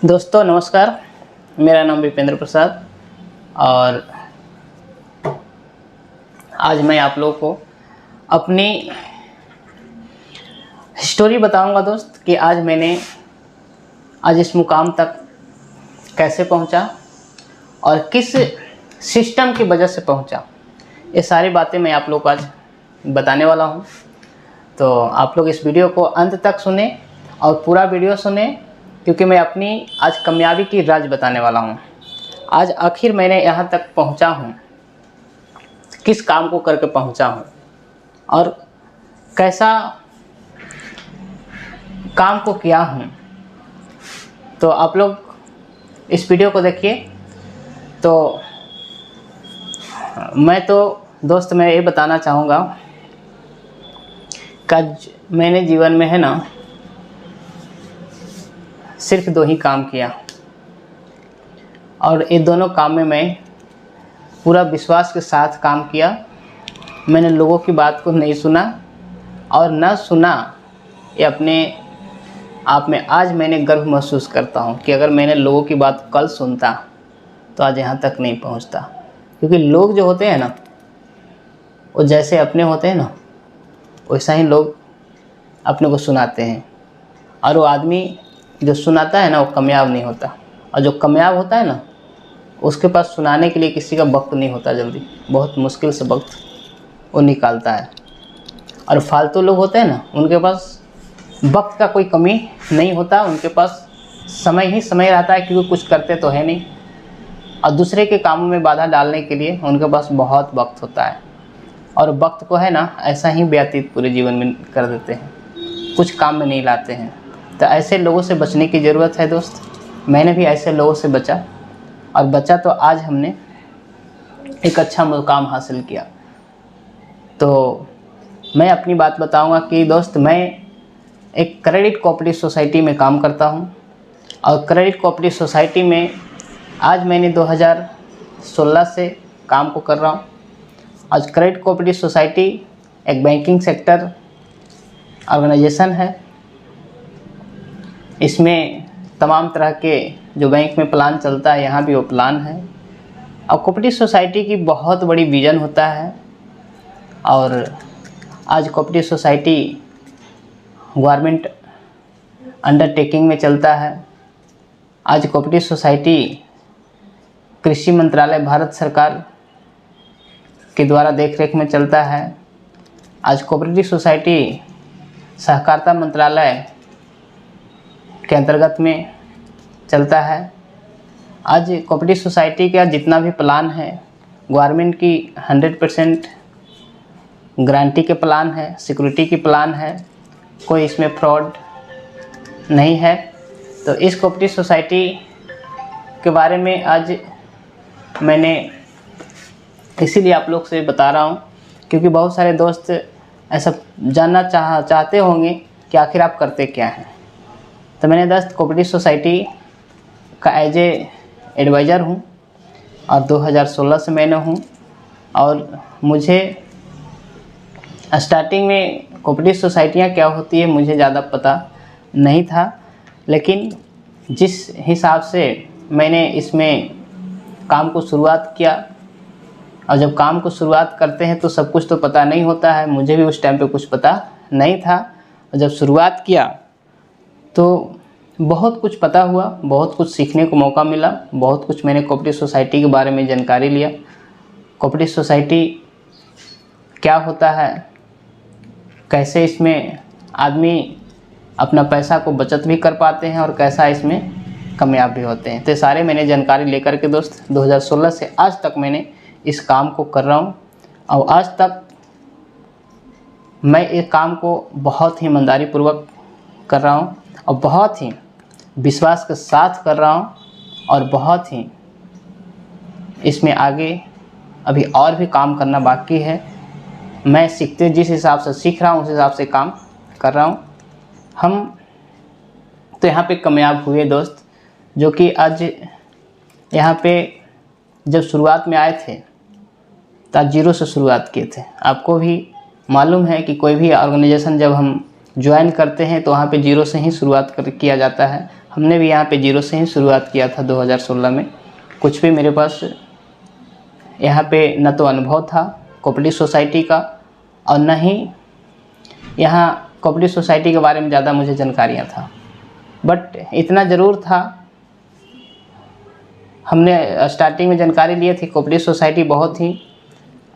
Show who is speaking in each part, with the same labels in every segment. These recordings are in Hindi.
Speaker 1: दोस्तों नमस्कार, मेरा नाम विपेंद्र प्रसाद और आज मैं आप लोगों को अपनी स्टोरी बताऊंगा दोस्त कि आज इस मुकाम तक कैसे पहुंचा और किस सिस्टम की वजह से पहुंचा। ये सारी बातें मैं आप लोग को आज बताने वाला हूं, तो आप लोग इस वीडियो को अंत तक सुने और पूरा वीडियो सुने, क्योंकि मैं अपनी आज कामयाबी की राज बताने वाला हूं। आज आखिर मैंने यहाँ तक पहुंचा हूं, किस काम को करके पहुंचा हूं और कैसा काम को किया हूं। तो आप लोग इस वीडियो को देखिए। तो मैं ये बताना चाहूँगा कि मैंने जीवन में है ना सिर्फ 2 ही काम किया, और ये दोनों काम में मैं पूरा विश्वास के साथ काम किया। मैंने लोगों की बात को नहीं सुना और ना सुना। ये अपने आप में आज मैंने गर्व महसूस करता हूँ कि अगर मैंने लोगों की बात कल सुनता तो आज यहाँ तक नहीं पहुँचता। क्योंकि लोग जो होते हैं ना, वो जैसे अपने होते हैं ना, वैसा ही लोग अपने को सुनाते हैं। और वो आदमी जो सुनाता है ना, वो कामयाब नहीं होता, और जो कामयाब होता है ना, उसके पास सुनाने के लिए किसी का वक्त नहीं होता। जल्दी बहुत मुश्किल से वक्त वो निकालता है। और फालतू लोग होते हैं ना, उनके पास वक्त का कोई कमी नहीं होता, उनके पास समय ही समय रहता है, क्योंकि कुछ करते तो है नहीं। और दूसरे के कामों में बाधा डालने के लिए उनके पास बहुत वक्त होता है, और वक्त को है ना ऐसा ही व्यतीत पूरे जीवन में कर देते हैं, कुछ काम में नहीं लाते हैं। तो ऐसे लोगों से बचने की ज़रूरत है दोस्त। मैंने भी ऐसे लोगों से बचा, और बचा तो आज हमने एक अच्छा मुकाम हासिल किया। तो मैं अपनी बात बताऊंगा कि दोस्त, मैं एक क्रेडिट कोऑपरेटिव सोसाइटी में काम करता हूं, और क्रेडिट कोऑपरेटिव सोसाइटी में आज मैंने 2016 से काम को कर रहा हूं। आज क्रेडिट कोऑपरेटिव सोसाइटी एक बैंकिंग सेक्टर ऑर्गेनाइजेशन है। इसमें तमाम तरह के जो बैंक में प्लान चलता है, यहाँ भी वो प्लान है। और कोऑपरेटिव सोसाइटी की बहुत बड़ी विज़न होता है, और आज कोऑपरेटिव सोसाइटी गवर्नमेंट अंडरटेकिंग में चलता है। आज कोऑपरेटिव सोसाइटी कृषि मंत्रालय भारत सरकार के द्वारा देखरेख में चलता है। आज कोऑपरेटिव सोसाइटी सहकारिता मंत्रालय के अंतर्गत में चलता है। आज कोऑपरेटिव सोसाइटी का जितना भी प्लान है, गवर्नमेंट की 100% गारंटी के प्लान है, सिक्योरिटी की प्लान है, कोई इसमें फ्रॉड नहीं है। तो इस कोऑपरेटिव सोसाइटी के बारे में आज मैंने इसीलिए आप लोग से बता रहा हूँ, क्योंकि बहुत सारे दोस्त ऐसा जानना चाहते होंगे कि आखिर आप करते क्या हैं। तो मैंने दोस्त कोऑपरेटिव सोसाइटी का एज एडवाइज़र हूँ, और 2016 से मैंने हूँ। और मुझे स्टार्टिंग में कोऑपरेटिव सोसाइटियाँ क्या होती है मुझे ज़्यादा पता नहीं था, लेकिन जिस हिसाब से मैंने इसमें काम को शुरुआत किया, और जब काम को शुरुआत करते हैं तो सब कुछ तो पता नहीं होता है। मुझे भी उस टाइम पे कुछ पता नहीं था, और जब शुरुआत किया तो बहुत कुछ पता हुआ, बहुत कुछ सीखने को मौका मिला, बहुत कुछ मैंने कोऑपरेटिव सोसाइटी के बारे में जानकारी लिया। कोऑपरेटिव सोसाइटी क्या होता है, कैसे इसमें आदमी अपना पैसा को बचत भी कर पाते हैं, और कैसा इसमें कामयाब भी होते हैं। तो सारे मैंने जानकारी लेकर के दोस्त 2016 से आज तक मैंने इस काम को कर रहा हूँ, और आज तक मैं इस काम को बहुत ही ईमानदारी पूर्वक कर रहा हूँ, और बहुत ही विश्वास के साथ कर रहा हूँ, और बहुत ही इसमें आगे अभी और भी काम करना बाकी है। मैं जिस हिसाब से सीख रहा हूँ उस हिसाब से काम कर रहा हूँ। हम तो यहाँ पे कामयाब हुए दोस्त, जो कि आज यहाँ पे जब शुरुआत में आए थे तो आज 0 से शुरुआत किए थे। आपको भी मालूम है कि कोई भी ऑर्गेनाइजेशन जब हम ज्वाइन करते हैं तो वहाँ पे 0 से ही शुरुआत किया जाता है। हमने भी यहाँ पे जीरो से ही शुरुआत किया था 2016 में। कुछ भी मेरे पास यहाँ पे न तो अनुभव था कोऑपरेटिव सोसाइटी का, और न ही यहाँ कोऑपरेटिव सोसाइटी के बारे में ज़्यादा मुझे जानकारियाँ था। बट इतना ज़रूर था, हमने स्टार्टिंग में जानकारी लिए थी कोऑपरेटिव सोसाइटी बहुत ही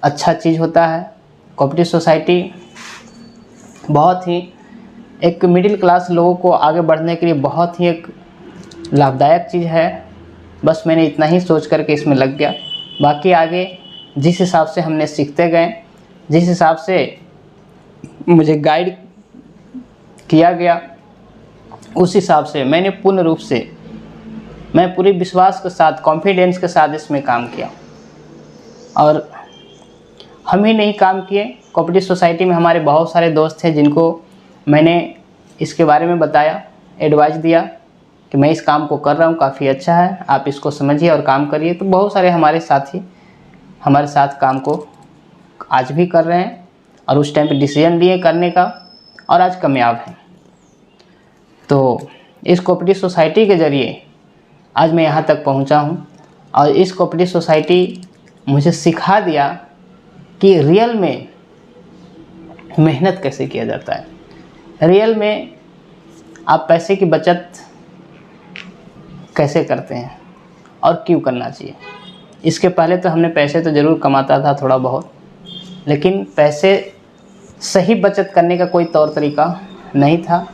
Speaker 1: अच्छा चीज़ होता है। कोऑपरेटिव सोसाइटी बहुत ही एक मिडिल क्लास लोगों को आगे बढ़ने के लिए बहुत ही एक लाभदायक चीज़ है। बस मैंने इतना ही सोच करके इसमें लग गया। बाकी आगे जिस हिसाब से हमने सीखते गए, जिस हिसाब से मुझे गाइड किया गया, उस हिसाब से मैंने पूर्ण रूप से, मैं पूरे विश्वास के साथ, कॉन्फिडेंस के साथ इसमें काम किया। और हम ही नहीं काम किए, कोऑपरेटिव सोसाइटी में हमारे बहुत सारे दोस्त थे जिनको मैंने इसके बारे में बताया, एडवाइस दिया कि मैं इस काम को कर रहा हूँ, काफ़ी अच्छा है, आप इसको समझिए और काम करिए। तो बहुत सारे हमारे साथी हमारे साथ काम को आज भी कर रहे हैं और उस टाइम पे डिसीजन लिए करने का, और आज कामयाब हैं। तो इस कोऑपरेटिव सोसाइटी के ज़रिए आज मैं यहाँ तक पहुँचा हूँ। और इस कोऑपरेटिव सोसाइटी मुझे सिखा दिया कि रियल में मेहनत कैसे किया जाता है, रियल में आप पैसे की बचत कैसे करते हैं और क्यों करना चाहिए। इसके पहले तो हमने पैसे तो ज़रूर कमाता था थोड़ा बहुत, लेकिन पैसे सही बचत करने का कोई तौर तरीका नहीं था।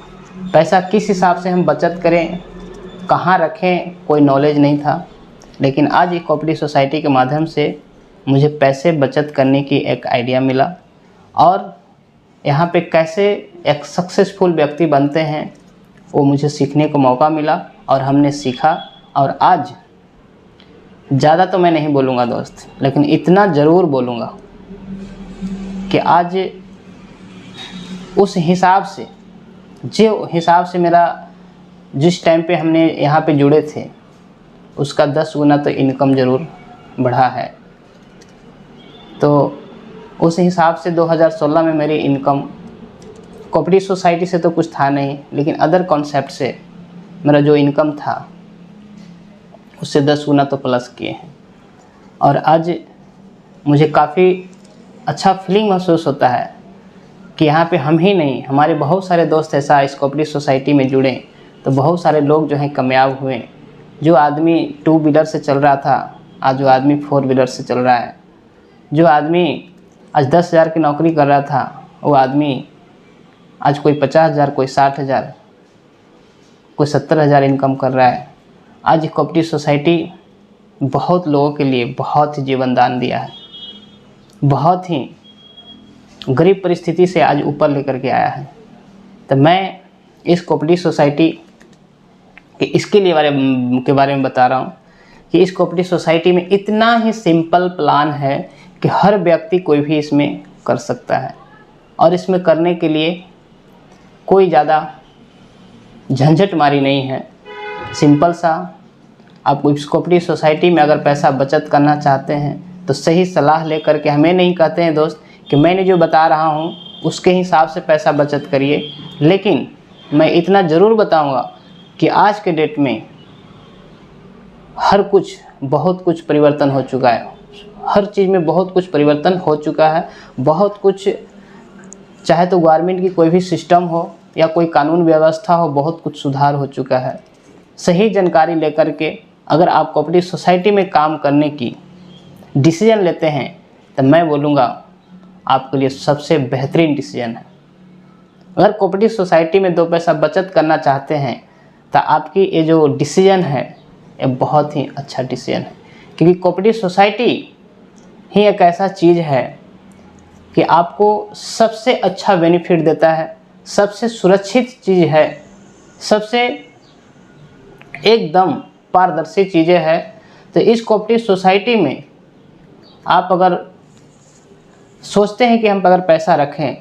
Speaker 1: पैसा किस हिसाब से हम बचत करें, कहाँ रखें, कोई नॉलेज नहीं था। लेकिन आज एक कोऑपरेटिव सोसाइटी के माध्यम से मुझे पैसे बचत करने की एक आइडिया मिला, और यहाँ पे कैसे एक सक्सेसफुल व्यक्ति बनते हैं वो मुझे सीखने को मौका मिला और हमने सीखा। और आज ज़्यादा तो मैं नहीं बोलूँगा दोस्त, लेकिन इतना ज़रूर बोलूँगा कि आज उस हिसाब से, जो हिसाब से मेरा जिस टाइम पे हमने यहाँ पे जुड़े थे उसका 10 गुना तो इनकम ज़रूर बढ़ा है। तो उस हिसाब से 2016 में मेरी इनकम कोऑपरेटिव सोसाइटी से तो कुछ था नहीं, लेकिन अदर कॉन्सेप्ट से मेरा जो इनकम था उससे 10 गुना तो प्लस किए हैं। और आज मुझे काफ़ी अच्छा फीलिंग महसूस होता है कि यहाँ पे हम ही नहीं, हमारे बहुत सारे दोस्त ऐसा इस कोऑपरेटिव सोसाइटी में जुड़े, तो बहुत सारे लोग जो हैं कामयाब हुए। जो आदमी 2 व्हीलर से चल रहा था आज वो आदमी 4 व्हीलर से चल रहा है। जो आदमी आज 10,000 की नौकरी कर रहा था वो आदमी आज कोई 50,000, कोई 60,000, कोई 70,000 इनकम कर रहा है। आज कोऑपरेटिव सोसाइटी बहुत लोगों के लिए बहुत ही जीवन दान दिया है, बहुत ही गरीब परिस्थिति से आज ऊपर लेकर के आया है। तो मैं इस कोऑपरेटिव सोसाइटी के इसके लिए बारे में बता रहा हूँ कि इस कोऑपरेटिव सोसाइटी में इतना ही सिंपल प्लान है कि हर व्यक्ति कोई भी इसमें कर सकता है। और इसमें करने के लिए कोई ज़्यादा झंझट मारी नहीं है, सिंपल सा। आप इस कोऑपरेटिव सोसाइटी में अगर पैसा बचत करना चाहते हैं तो सही सलाह लेकर के, हमें नहीं कहते हैं दोस्त कि मैंने जो बता रहा हूँ उसके हिसाब से पैसा बचत करिए, लेकिन मैं इतना ज़रूर बताऊँगा कि आज के डेट में हर कुछ, बहुत कुछ परिवर्तन हो चुका है। हर चीज़ में बहुत कुछ परिवर्तन हो चुका है। बहुत कुछ, चाहे तो गवर्नमेंट की कोई भी सिस्टम हो या कोई कानून व्यवस्था हो, बहुत कुछ सुधार हो चुका है। सही जानकारी लेकर के अगर आप कोऑपरेटिव सोसाइटी में काम करने की डिसीजन लेते हैं तो मैं बोलूँगा आपके लिए सबसे बेहतरीन डिसीजन है। अगर कोऑपरेटिव सोसाइटी में 2 पैसा बचत करना चाहते हैं तो आपकी ये जो डिसीजन है ये बहुत ही अच्छा डिसीजन है, क्योंकि कोऑपरेटिव सोसाइटी ही एक ऐसा चीज़ है कि आपको सबसे अच्छा बेनिफिट देता है, सबसे सुरक्षित चीज़ है, सबसे एकदम पारदर्शी चीज़ें हैं। तो इस कोऑपरेटिव सोसाइटी में आप अगर सोचते हैं कि हम अगर पैसा रखें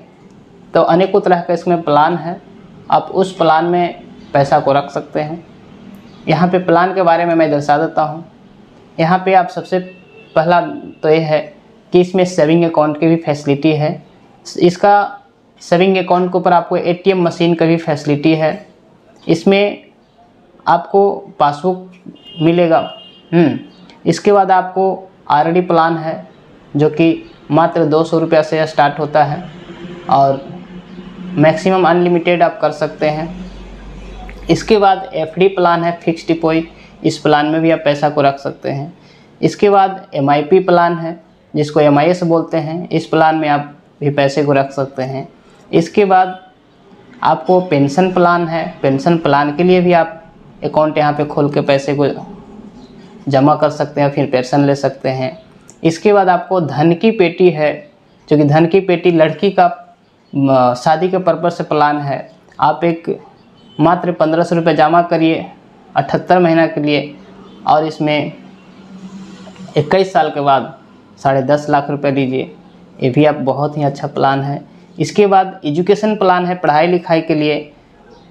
Speaker 1: तो अनेकों तरह का इसमें प्लान है, आप उस प्लान में पैसा को रख सकते हैं। यहाँ पे प्लान के बारे में मैं दर्शा देता हूँ। यहाँ पे आप सबसे पहला तो ये है कि इसमें सेविंग अकाउंट की भी फैसिलिटी है। इसका सेविंग अकाउंट के ऊपर आपको ATM मशीन का भी फैसिलिटी है। इसमें आपको पासबुक मिलेगा। इसके बाद आपको आरडी प्लान है जो कि मात्र 200 रुपया से स्टार्ट होता है और मैक्सिमम अनलिमिटेड आप कर सकते हैं। इसके बाद एफडी प्लान है, फिक्स डिपॉजिट, इस प्लान में भी आप पैसा को रख सकते हैं। इसके बाद एमआईपी प्लान है जिसको एमआईएस बोलते हैं, इस प्लान में आप भी पैसे को रख सकते हैं। इसके बाद आपको पेंशन प्लान है, पेंशन प्लान के लिए भी आप अकाउंट यहाँ पे खोल के पैसे को जमा कर सकते हैं, फिर पेंशन ले सकते हैं। इसके बाद आपको धन की पेटी है, जो कि धन की पेटी लड़की का शादी के पर्पज़ से प्लान है। आप एक मात्र 1500 रुपये जमा करिए 78 महीना के लिए और इसमें 21 साल के बाद 10.5 लाख रुपए दीजिए। ये भी आप बहुत ही अच्छा प्लान है। इसके बाद एजुकेशन प्लान है, पढ़ाई लिखाई के लिए।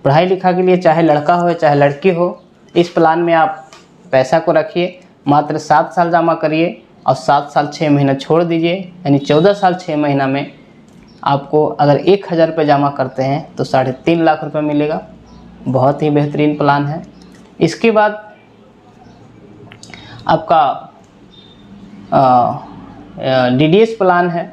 Speaker 1: पढ़ाई लिखाई के लिए चाहे लड़का हो चाहे लड़की हो, इस प्लान में आप पैसा को रखिए, मात्र 7 साल जमा करिए और 7 साल 6 महीना छोड़ दीजिए, यानी 14 साल 6 महीना में आपको अगर 1000 रुपये जमा करते हैं तो 3.5 लाख रुपये मिलेगा। बहुत ही बेहतरीन प्लान है। इसके बाद आपका डीडीएस प्लान है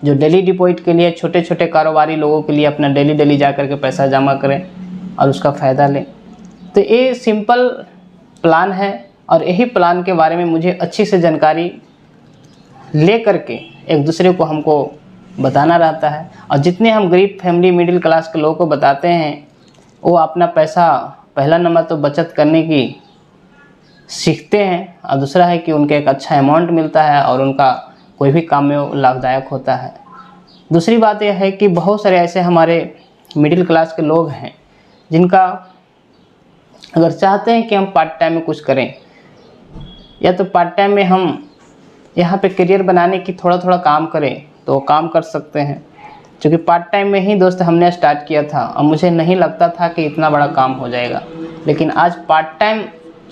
Speaker 1: जो डेली डिपॉजिट के लिए, छोटे छोटे कारोबारी लोगों के लिए अपना डेली जा कर के पैसा जमा करें और उसका फ़ायदा लें। तो ये सिंपल प्लान है और यही प्लान के बारे में मुझे अच्छी से जानकारी ले करके एक दूसरे को हमको बताना रहता है। और जितने हम गरीब फैमिली मिडिल क्लास के लोगों को बताते हैं वो अपना पैसा पहला नंबर तो बचत करने की सीखते हैं और दूसरा है कि उनके एक अच्छा अमाउंट मिलता है और उनका कोई भी काम में लाभदायक होता है। दूसरी बात यह है कि बहुत सारे ऐसे हमारे मिडिल क्लास के लोग हैं जिनका अगर चाहते हैं कि हम पार्ट टाइम में कुछ करें या तो पार्ट टाइम में हम यहाँ पे करियर बनाने की थोड़ा काम करें तो वो काम कर सकते हैं। क्योंकि पार्ट टाइम में ही दोस्त हमने स्टार्ट किया था और मुझे नहीं लगता था कि इतना बड़ा काम हो जाएगा, लेकिन आज पार्ट टाइम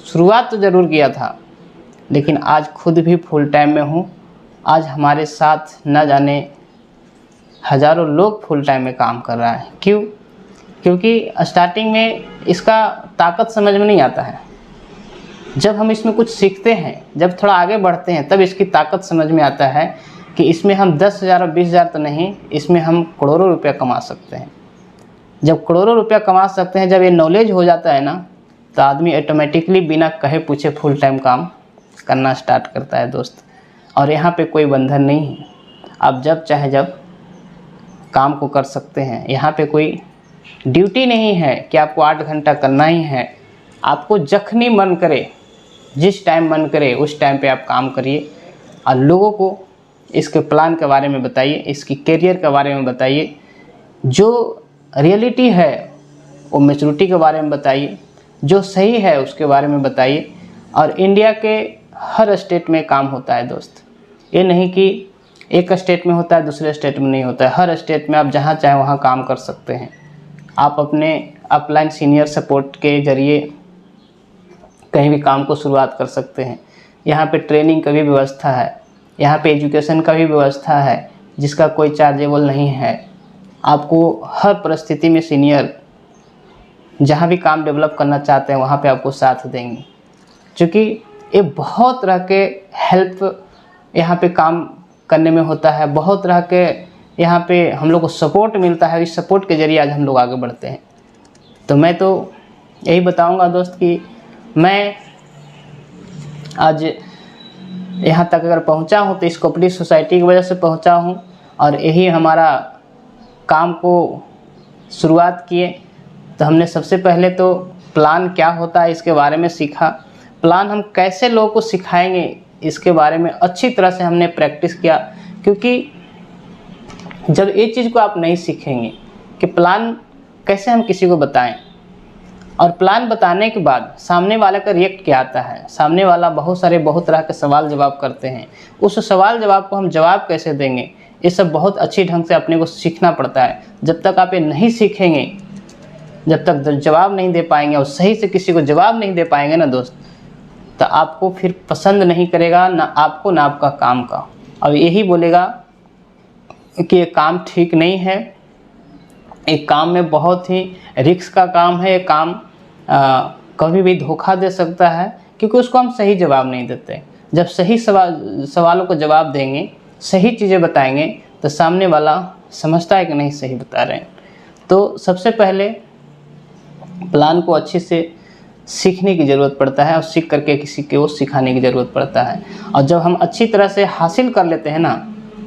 Speaker 1: शुरुआत तो ज़रूर किया था लेकिन आज खुद भी फुल टाइम में हूँ। आज हमारे साथ न जाने हज़ारों लोग फुल टाइम में काम कर रहा है। क्यों? क्योंकि स्टार्टिंग में इसका ताकत समझ में नहीं आता है। जब हम इसमें कुछ सीखते हैं, जब थोड़ा आगे बढ़ते हैं, तब इसकी ताकत समझ में आता है कि इसमें हम 10,000 और 20,000 तो नहीं, इसमें हम करोड़ों रुपया कमा सकते हैं। जब करोड़ों रुपया कमा सकते हैं, जब ये नॉलेज हो जाता है ना, तो आदमी ऑटोमेटिकली बिना कहे पूछे फुल टाइम काम करना स्टार्ट करता है दोस्त। और यहाँ पे कोई बंधन नहीं है, आप जब चाहे जब काम को कर सकते हैं। यहाँ पे कोई ड्यूटी नहीं है कि आपको 8 घंटा करना ही है। आपको जखनी मन करे, जिस टाइम मन करे उस टाइम पे आप काम करिए और लोगों को इसके प्लान के बारे में बताइए, इसकी करियर के बारे में बताइए, जो रियलिटी है वो मैच्योरिटी के बारे में बताइए, जो सही है उसके बारे में बताइए। और इंडिया के हर स्टेट में काम होता है दोस्त, ये नहीं कि एक स्टेट में होता है दूसरे स्टेट में नहीं होता है। हर स्टेट में आप जहाँ चाहे वहाँ काम कर सकते हैं। आप अपने अपलाइन सीनियर सपोर्ट के ज़रिए कहीं भी काम को शुरुआत कर सकते हैं। यहाँ पे ट्रेनिंग का भी व्यवस्था है, यहाँ पे एजुकेशन का भी व्यवस्था है जिसका कोई चार्जेबल नहीं है। आपको हर परिस्थिति में सीनियर जहाँ भी काम डेवलप करना चाहते हैं वहाँ पे आपको साथ देंगे। क्योंकि ये बहुत तरह के हेल्प यहाँ पे काम करने में होता है, बहुत तरह के यहाँ पे हम लोग को सपोर्ट मिलता है। इस सपोर्ट के ज़रिए आज हम लोग आगे बढ़ते हैं। तो मैं तो यही बताऊँगा दोस्त कि मैं आज यहाँ तक अगर पहुँचा हूँ तो इस कोऑपरेटिव सोसाइटी की वजह से पहुँचा हूँ और यही हमारा काम को शुरुआत किए। तो हमने सबसे पहले तो प्लान क्या होता है इसके बारे में सीखा, प्लान हम कैसे लोगों को सिखाएंगे इसके बारे में अच्छी तरह से हमने प्रैक्टिस किया। क्योंकि जब ये चीज़ को आप नहीं सीखेंगे कि प्लान कैसे हम किसी को बताएं और प्लान बताने के बाद सामने वाले का रिएक्ट क्या आता है, सामने वाला बहुत तरह के सवाल जवाब करते हैं, उस सवाल जवाब को हम जवाब कैसे देंगे, ये सब बहुत अच्छी ढंग से अपने को सीखना पड़ता है। जब तक आप ये नहीं सीखेंगे, जब तक जवाब नहीं दे पाएंगे और सही से किसी को जवाब नहीं दे पाएंगे ना दोस्त, तो आपको फिर पसंद नहीं करेगा ना आपको ना आपका काम का। अब यही बोलेगा कि ये काम ठीक नहीं है, एक काम में बहुत ही रिस्क का काम है, ये काम कभी भी धोखा दे सकता है, क्योंकि उसको हम सही जवाब नहीं देते। जब सही सवालों को जवाब देंगे, सही चीज़ें बताएंगे, तो सामने वाला समझता है कि नहीं सही बता रहे हैं। तो सबसे पहले प्लान को अच्छे से सीखने की ज़रूरत पड़ता है, और सीख करके किसी को सिखाने की ज़रूरत पड़ता है। और जब हम अच्छी तरह से हासिल कर लेते हैं ना,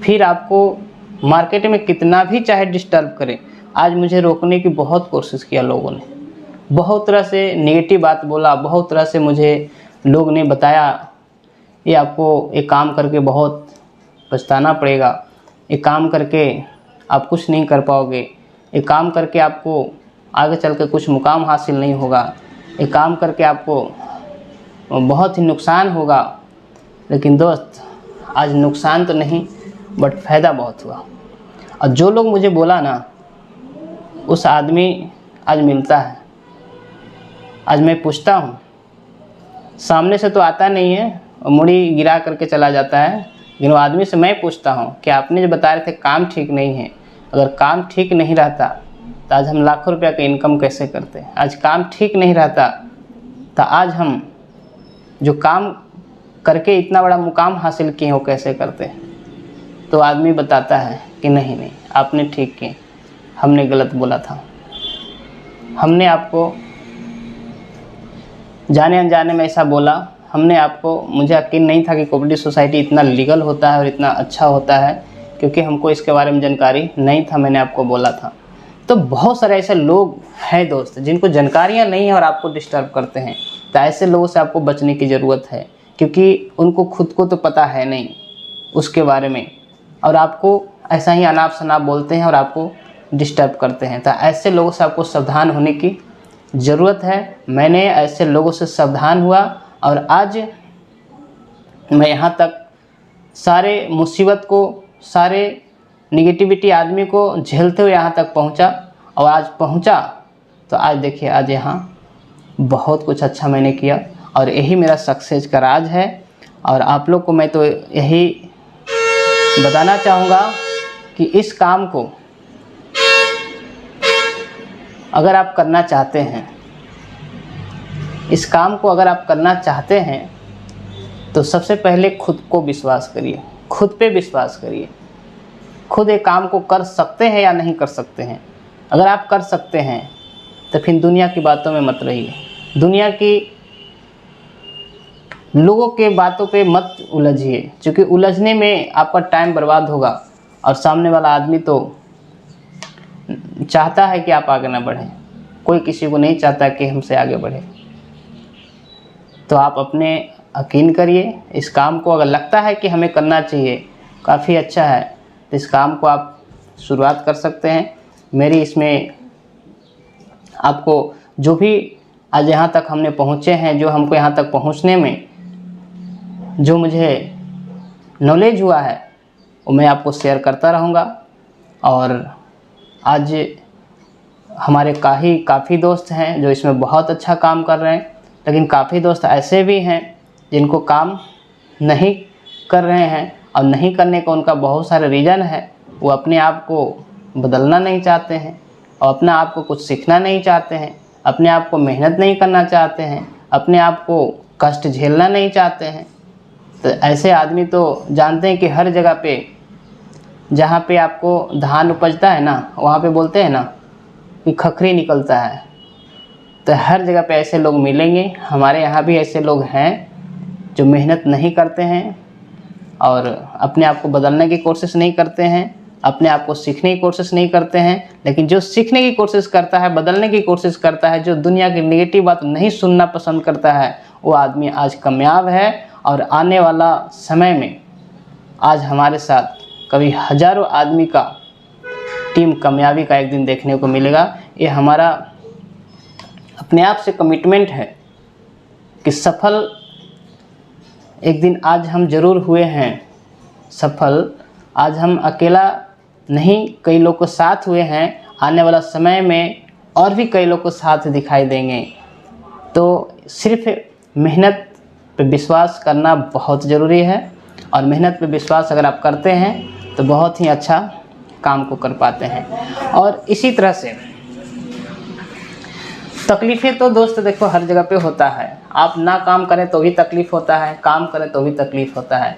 Speaker 1: फिर आपको मार्केट में कितना भी चाहे डिस्टर्ब करे। आज मुझे रोकने की बहुत कोशिश किया लोगों ने, बहुत तरह से नेगेटिव बात बोला, बहुत तरह से मुझे लोग ने बताया ये आपको एक काम करके बहुत पछताना पड़ेगा, एक काम करके आप कुछ नहीं कर पाओगे, एक काम करके आपको आगे चल के कुछ मुकाम हासिल नहीं होगा, एक काम करके आपको बहुत ही नुकसान होगा। लेकिन दोस्त, आज नुकसान तो नहीं बट फ़ायदा बहुत हुआ। और जो लोग मुझे बोला ना, उस आदमी आज मिलता है। आज मैं पूछता हूँ, सामने से तो आता नहीं है और मुड़ी गिरा करके चला जाता है, लेकिन वो आदमी से मैं पूछता हूँ कि आपने जो बता रहे थे काम ठीक नहीं है, अगर काम ठीक नहीं रहता तो आज हम लाखों रुपया का इनकम कैसे करते। आज काम ठीक नहीं रहता तो आज हम जो काम करके इतना बड़ा मुकाम हासिल किए हो कैसे करते। तो आदमी बताता है कि नहीं नहीं, आपने ठीक किए, हमने गलत बोला था, हमने आपको जाने अनजाने में ऐसा बोला, हमने आपको, मुझे यकीन नहीं था कि कोऑपरेटिव सोसाइटी इतना लीगल होता है और इतना अच्छा होता है, क्योंकि हमको इसके बारे में जानकारी नहीं था, मैंने आपको बोला था। तो बहुत सारे ऐसे लोग हैं दोस्त, जिनको जानकारियाँ नहीं है और आपको डिस्टर्ब करते हैं। तो ऐसे लोगों से आपको बचने की ज़रूरत है, क्योंकि उनको खुद को तो पता है नहीं उसके बारे में, और आपको ऐसा ही अनाप शनाप बोलते हैं और आपको डिस्टर्ब करते हैं। तो ऐसे लोगों से आपको सावधान होने की ज़रूरत है। मैंने ऐसे लोगों से सावधान हुआ और आज मैं यहाँ तक सारे मुसीबत को, सारे निगेटिविटी आदमी को झेलते हुए यहाँ तक पहुँचा। और आज पहुँचा तो आज देखिए, आज यहाँ बहुत कुछ अच्छा मैंने किया, और यही मेरा सक्सेस का राज है। और आप लोग को मैं तो यही बताना चाहूँगा कि इस काम को अगर आप करना चाहते हैं, इस काम को अगर आप करना चाहते हैं, तो सबसे पहले खुद को विश्वास करिए, खुद पे विश्वास करिए। खुद एक काम को कर सकते हैं या नहीं कर सकते हैं। अगर आप कर सकते हैं तो फिर दुनिया की बातों में मत रहिए, दुनिया की लोगों के बातों पे मत उलझिए, क्योंकि उलझने में आपका टाइम बर्बाद होगा। और सामने वाला आदमी तो चाहता है कि आप आगे ना बढ़ें, कोई किसी को नहीं चाहता कि हमसे आगे बढ़े। तो आप अपने यकीन करिए, इस काम को अगर लगता है कि हमें करना चाहिए, काफ़ी अच्छा है, तो इस काम को आप शुरुआत कर सकते हैं। मेरी इसमें आपको जो भी आज यहाँ तक हमने पहुँचे हैं, जो हमको यहाँ तक पहुँचने में जो मुझे नॉलेज हुआ है, वो मैं आपको शेयर करता रहूँगा। और आज हमारे काफ़ी दोस्त हैं जो इसमें बहुत अच्छा काम कर रहे हैं, लेकिन काफ़ी दोस्त ऐसे भी हैं जिनको काम नहीं कर रहे हैं, और नहीं करने का उनका बहुत सारे रीज़न है। वो अपने आप को बदलना नहीं चाहते हैं, और अपने आप को कुछ सीखना नहीं चाहते हैं, अपने आप को मेहनत नहीं करना चाहते हैं, अपने आप को कष्ट झेलना नहीं चाहते हैं। तो ऐसे आदमी तो जानते हैं कि हर जगह पे जहाँ पे आपको धान उपजता है ना, वहाँ पे बोलते हैं ना कि खखरी निकलता है। तो हर जगह पे ऐसे लोग मिलेंगे। हमारे यहाँ भी ऐसे लोग हैं जो मेहनत नहीं करते हैं और अपने आप को बदलने की कोशिश नहीं करते हैं, अपने आप को सीखने की कोशिश नहीं करते हैं। लेकिन जो सीखने की कोशिश करता है, बदलने की कोशिश करता है, जो दुनिया की नेगेटिव बात नहीं सुनना पसंद करता है, वो आदमी आज कामयाब है। और आने वाला समय में आज हमारे साथ कभी हज़ारों आदमी का टीम कामयाबी का एक दिन देखने को मिलेगा। ये हमारा अपने आप से कमिटमेंट है कि सफल एक दिन आज हम ज़रूर हुए हैं सफल। आज हम अकेला नहीं, कई लोग को साथ हुए हैं। आने वाला समय में और भी कई लोग को साथ दिखाई देंगे। तो सिर्फ मेहनत पे विश्वास करना बहुत ज़रूरी है, और मेहनत पे विश्वास अगर आप करते हैं तो बहुत ही अच्छा काम को कर पाते हैं। और इसी तरह से तकलीफ़ें तो दोस्त देखो हर जगह पे होता है। आप ना काम करें तो भी तकलीफ़ होता है, काम करें तो भी तकलीफ़ होता है।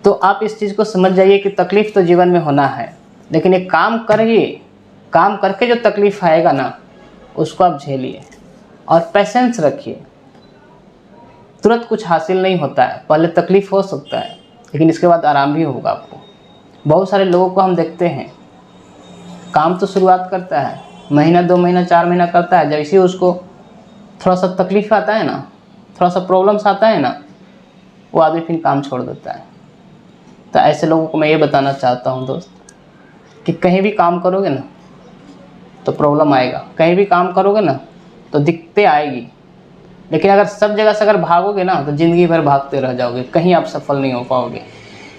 Speaker 1: तो आप इस चीज़ को समझ जाइए कि तकलीफ़ तो जीवन में होना है, लेकिन एक काम करिए, काम करके जो तकलीफ़ आएगा ना उसको आप झेलिए और पेशेंस रखिए। तुरंत कुछ हासिल नहीं होता है, पहले तकलीफ़ हो सकता है लेकिन इसके बाद आराम भी होगा आपको। बहुत सारे लोगों को हम देखते हैं, काम तो शुरुआत करता है, महीना 2 महीना 4 महीना करता है, जैसे ही उसको थोड़ा सा तकलीफ़ आता है ना, थोड़ा सा प्रॉब्लम्स आता है ना, वो आदमी फिर काम छोड़ देता है। तो ऐसे लोगों को मैं ये बताना चाहता हूँ दोस्त कि कहीं भी काम करोगे ना तो प्रॉब्लम आएगा, कहीं भी काम करोगे ना तो दिक्कतें आएगी, लेकिन अगर सब जगह से अगर भागोगे ना तो ज़िंदगी भर भागते रह जाओगे, कहीं आप सफल नहीं हो पाओगे।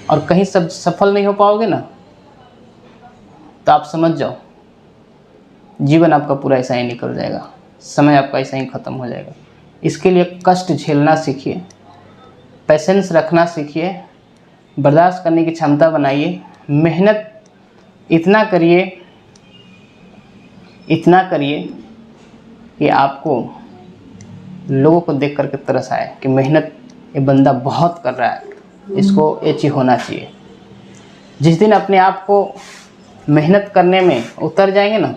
Speaker 1: और कहीं सब सफल नहीं हो पाओगे ना तो आप समझ जाओ जीवन आपका पूरा ऐसा ही निकल जाएगा, समय आपका ऐसा ही ख़त्म हो जाएगा। इसके लिए कष्ट झेलना सीखिए, पेशेंस रखना सीखिए, बर्दाश्त करने की क्षमता बनाइए, मेहनत इतना करिए कि आपको लोगों को देख करके तरस आए कि मेहनत ये बंदा बहुत कर रहा है, इसको ये चीज़ होना चाहिए। जिस दिन अपने आप को मेहनत करने में उतर जाएंगे ना,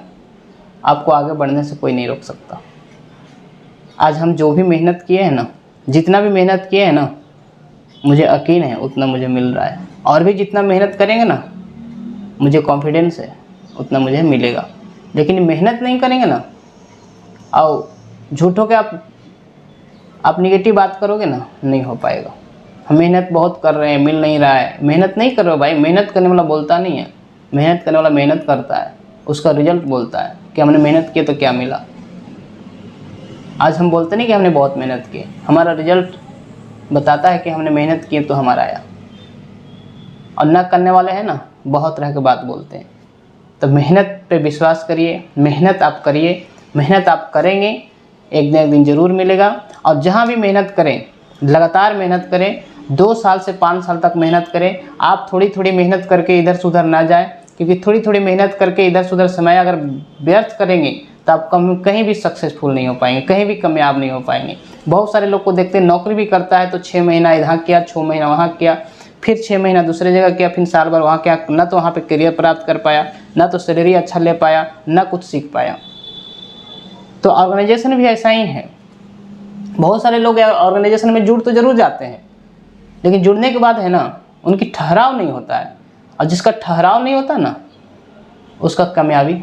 Speaker 1: आपको आगे बढ़ने से कोई नहीं रोक सकता। आज हम जो भी मेहनत किए हैं ना, जितना भी मेहनत किए हैं ना, मुझे यकीन है उतना मुझे मिल रहा है, और भी जितना मेहनत करेंगे ना मुझे कॉन्फिडेंस है उतना मुझे मिलेगा। लेकिन मेहनत नहीं करेंगे ना और झूठों के आप निगेटिव बात करोगे ना, नहीं हो पाएगा। हम मेहनत बहुत कर रहे हैं, मिल नहीं रहा है, मेहनत नहीं कर रहे हो भाई। मेहनत करने वाला बोलता नहीं है, मेहनत करने वाला मेहनत करता है, उसका रिजल्ट बोलता है कि हमने मेहनत की तो क्या मिला। आज हम बोलते नहीं कि हमने बहुत मेहनत की, हमारा रिजल्ट बताता है कि हमने मेहनत की तो हमारा आया। और ना करने वाले हैं ना बहुत तरह की बात बोलते हैं। तो मेहनत पे विश्वास करिए, मेहनत आप करिए, मेहनत आप करेंगे एक न एक दिन ज़रूर मिलेगा। और जहाँ भी मेहनत करें, लगातार मेहनत करें, 2 साल से 5 साल तक मेहनत करें। आप थोड़ी थोड़ी मेहनत करके इधर से उधर ना जाए, क्योंकि थोड़ी थोड़ी मेहनत करके इधर से उधर समय अगर व्यर्थ करेंगे तो आप कहीं भी सक्सेसफुल नहीं हो पाएंगे, कहीं भी कामयाब नहीं हो पाएंगे। बहुत सारे लोग को देखते हैं नौकरी भी करता है तो 6 महीना इधर किया, 6 महीना वहाँ किया, फिर 6 महीना दूसरे जगह किया, फिर साल भर वहाँ किया, ना तो वहाँ पे करियर प्राप्त कर पाया, ना तो सैलरी अच्छा ले पाया, ना कुछ सीख पाया। तो ऑर्गेनाइजेशन भी ऐसा ही है। बहुत सारे लोग ऑर्गेनाइजेशन में जुड़ तो जरूर जाते हैं, लेकिन जुड़ने के बाद है ना उनकी ठहराव नहीं होता है, और जिसका ठहराव नहीं होता ना उसका कामयाबी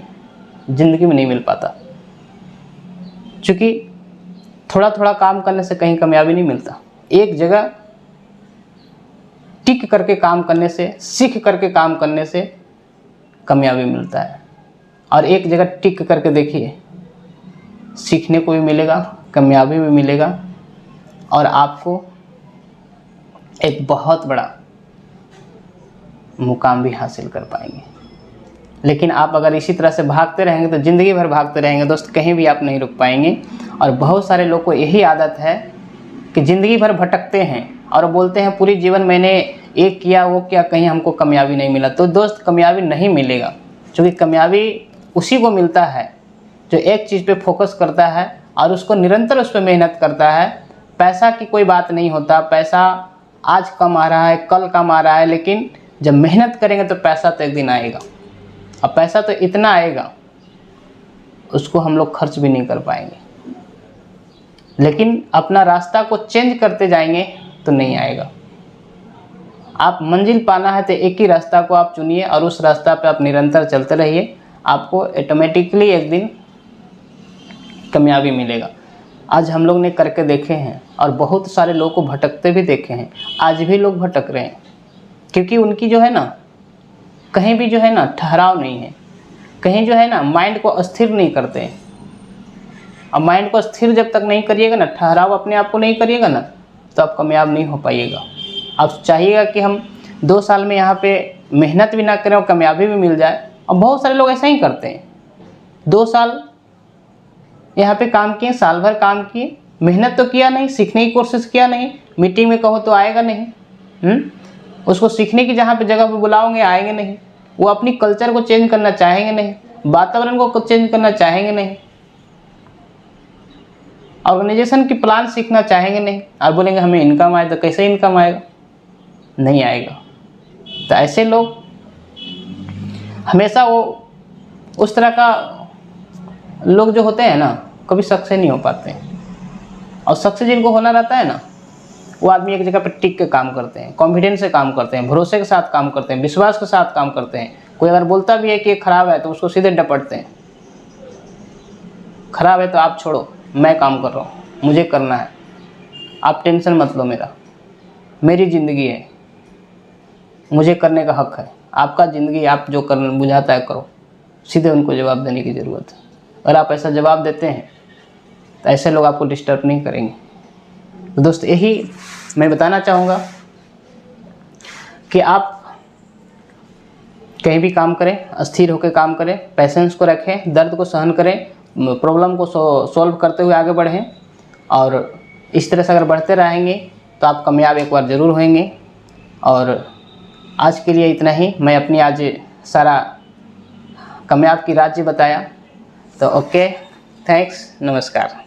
Speaker 1: ज़िंदगी में नहीं मिल पाता। क्योंकि थोड़ा थोड़ा काम करने से कहीं कामयाबी नहीं मिलता, एक जगह टिक करके काम करने से, सीख करके काम करने से कामयाबी मिलता है। और एक जगह टिक करके देखिए, सीखने को भी मिलेगा, कामयाबी भी मिलेगा, और आपको एक बहुत बड़ा मुकाम भी हासिल कर पाएंगे। लेकिन आप अगर इसी तरह से भागते रहेंगे तो ज़िंदगी भर भागते रहेंगे दोस्त, कहीं भी आप नहीं रुक पाएंगे। और बहुत सारे लोग को यही आदत है कि ज़िंदगी भर भटकते हैं और बोलते हैं पूरी जीवन मैंने एक किया वो किया, कहीं हमको कामयाबी नहीं मिला। तो दोस्त कामयाबी नहीं मिलेगा, क्योंकि कामयाबी उसी को मिलता है जो एक चीज़ पे फोकस करता है और उसको निरंतर उस पर मेहनत करता है। पैसा की कोई बात नहीं होता, पैसा आज कम आ रहा है, कल कम आ रहा है, लेकिन जब मेहनत करेंगे तो पैसा तो एक दिन आएगा। और पैसा तो इतना आएगा उसको हम लोग खर्च भी नहीं कर पाएंगे। लेकिन अपना रास्ता को चेंज करते जाएंगे तो नहीं आएगा। आप मंजिल पाना है तो एक ही रास्ता को आप चुनिए और उस रास्ता पे आप निरंतर चलते रहिए, आपको ऑटोमेटिकली एक दिन कामयाबी मिलेगा। आज हम लोग ने करके देखे हैं और बहुत सारे लोगों को भटकते भी देखे हैं। आज भी लोग भटक रहे हैं क्योंकि उनकी जो है ना कहीं भी जो है ना ठहराव नहीं है, कहीं जो है ना माइंड को अस्थिर नहीं करते हैं। अब माइंड को स्थिर जब तक नहीं करिएगा ना, ठहराव अपने आप को नहीं करिएगा ना, तो आप कामयाब नहीं हो पाइएगा। आप चाहिएगा कि हम 2 साल में यहाँ पे मेहनत भी ना करें और कामयाबी भी मिल जाए। और बहुत सारे लोग ऐसा ही करते हैं, 2 साल यहाँ पे काम किए, साल भर काम किए, मेहनत तो किया नहीं, सीखने की कोशिश किया नहीं, मीटिंग में कहो तो आएगा नहीं, उसको सीखने की जहाँ पे जगह पे बुलाओगे आएंगे नहीं, वो अपनी कल्चर को चेंज करना चाहेंगे नहीं, वातावरण को चेंज करना चाहेंगे नहीं। ऑर्गेनाइजेशन की प्लान सीखना चाहेंगे नहीं और बोलेंगे हमें इनकम आए, तो कैसे इनकम आएगा? नहीं आएगा। तो ऐसे लोग हमेशा वो उस तरह का लोग जो होते हैं ना, कभी सक्सेस नहीं हो पाते हैं। और सक्सेस जिनको होना रहता है ना, वो आदमी एक जगह पर टिक के काम करते हैं, कॉन्फिडेंस से काम करते हैं, भरोसे के साथ काम करते हैं, विश्वास के साथ काम करते हैं। कोई अगर बोलता भी है कि ये खराब है तो उसको सीधे डपटते हैं। खराब है तो आप छोड़ो, मैं काम कर रहा हूँ, मुझे करना है, आप टेंशन मत लो, मेरी ज़िंदगी है, मुझे करने का हक है। आपका ज़िंदगी, आप जो करना बुझाता है करो। सीधे उनको जवाब देने की ज़रूरत है। अगर आप ऐसा जवाब देते हैं तो ऐसे लोग आपको डिस्टर्ब नहीं करेंगे। तो दोस्त, यही मैं बताना चाहूँगा कि आप कहीं भी काम करें, अस्थिर होकर काम करें, पेशेंस को रखें, दर्द को सहन करें, प्रॉब्लम को सॉल्व करते हुए आगे बढ़ें। और इस तरह से अगर बढ़ते रहेंगे तो आप कामयाब एक बार ज़रूर होंगे। और आज के लिए इतना ही। मैं अपनी आज सारा कामयाब की राज बताया। तो ओके, थैंक्स, नमस्कार।